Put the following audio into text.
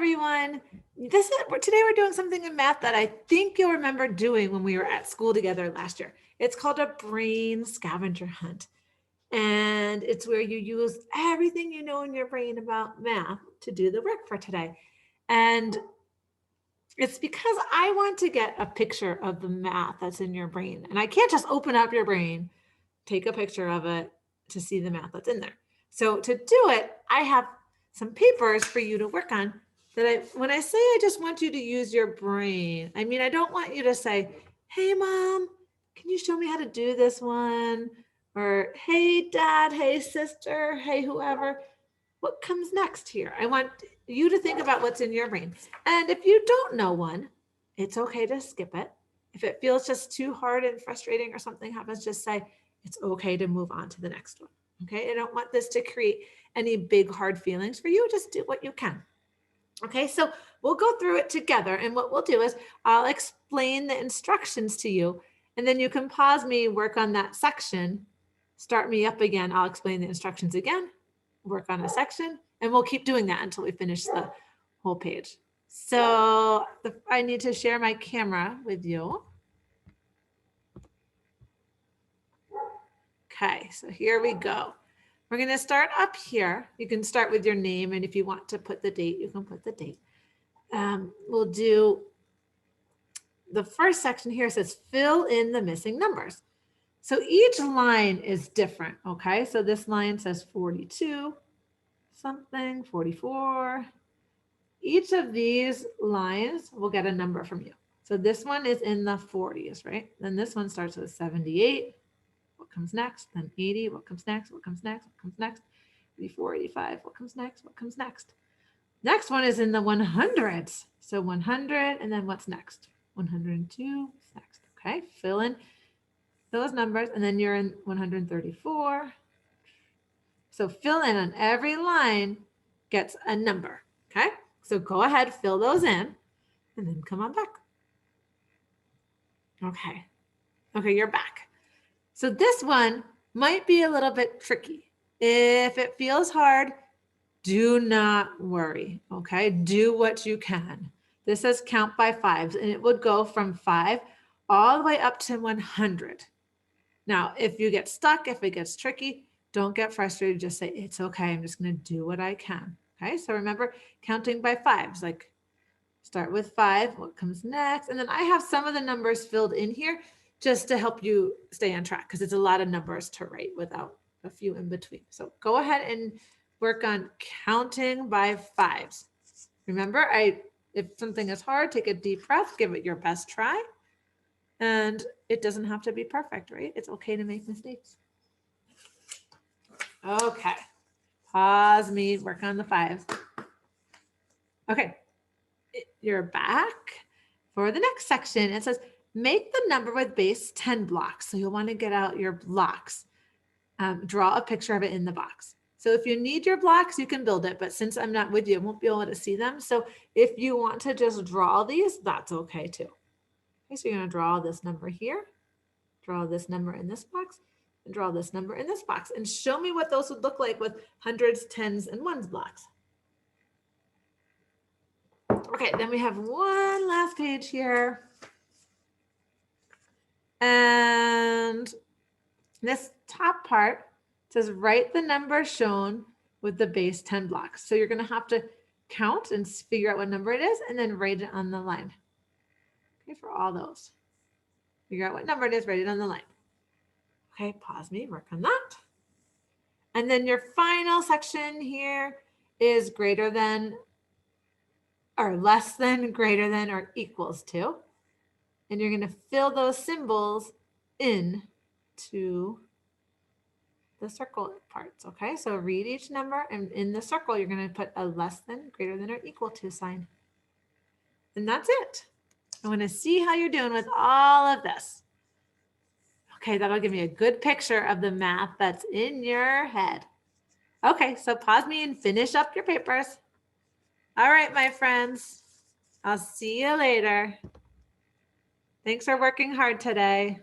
everyone. Today we're doing something in math that I think you'll remember doing when we were at school together last year. It's called a brain scavenger hunt. And it's where you use everything you know in your brain about math to do the work for today. And it's because I want to get a picture of the math that's in your brain. And I can't just open up your brain, take a picture of it to see the math that's in there. So to do it, I have some papers for you to work on when I say I just want you to use your brain, I mean, I don't want you to say, hey, mom, can you show me how to do this one? Or, hey, dad, hey, sister, hey, whoever. What comes next here? I want you to think about what's in your brain. And if you don't know one, it's okay to skip it. If it feels just too hard and frustrating or something happens, just say, it's okay to move on to the next one. Okay, I don't want this to create any big hard feelings for you. Just do what you can. Okay, so we'll go through it together. And what we'll do is I'll explain the instructions to you, and then you can pause me, work on that section, start me up again. I'll explain the instructions again, work on a section, and we'll keep doing that until we finish the whole page. So I need to share my camera with you. Okay, so here we go. We're going to start up here. You can start with your name, and if you want to put the date, you can put the date. We'll do the first section here. Says fill in the missing numbers. So each line is different, okay? So this line says 42 something, 44. Each of these lines will get a number from you. So this one is in the 40s, right? Then this one starts with 78. What comes next? Then 80. What comes next? What comes next? What comes next? 84, 85. What comes next? What comes next? Next one is in the 100s. So 100, and then what's next? 102. What's next? Okay, fill in those numbers, and then you're in 134. So fill in on every line gets a number. Okay, so go ahead, fill those in, and then come on back. Okay, you're back. So this one might be a little bit tricky. If it feels hard, do not worry, okay? Do what you can. This says count by fives, and it would go from 5 all the way up to 100. Now, if you get stuck, if it gets tricky, don't get frustrated. Just say, it's okay. I'm just going to do what I can. Okay, so remember counting by fives, like start with 5, what comes next? And then I have some of the numbers filled in here just to help you stay on track because it's a lot of numbers to write without a few in between. So go ahead and work on counting by fives. Remember, if something is hard, take a deep breath, give it your best try. And it doesn't have to be perfect, right? It's okay to make mistakes. Okay, pause me, work on the fives. Okay, you're back for the next section. It says, make the number with base 10 blocks. So you'll want to get out your blocks. Draw a picture of it in the box. So if you need your blocks, you can build it. But since I'm not with you, I won't be able to see them. So if you want to just draw these, that's okay too. Okay, so you're going to draw this number here, draw this number in this box, and draw this number in this box. And show me what those would look like with hundreds, tens, and ones blocks. Okay, then we have one last page here. And this top part says write the number shown with the base 10 blocks. So you're going to have to count and figure out what number it is and then write it on the line. Okay, for all those. Figure out what number it is, write it on the line. Okay, pause me, work on that. And then your final section here is greater than or less than, greater than, or equals to. And you're going to fill those symbols in to the circle parts, okay? So read each number, and in the circle, you're going to put a less than, greater than, or equal to sign. And that's it. I want to see how you're doing with all of this. Okay, that'll give me a good picture of the math that's in your head. Okay, so pause me and finish up your papers. All right, my friends, I'll see you later. Thanks for working hard today.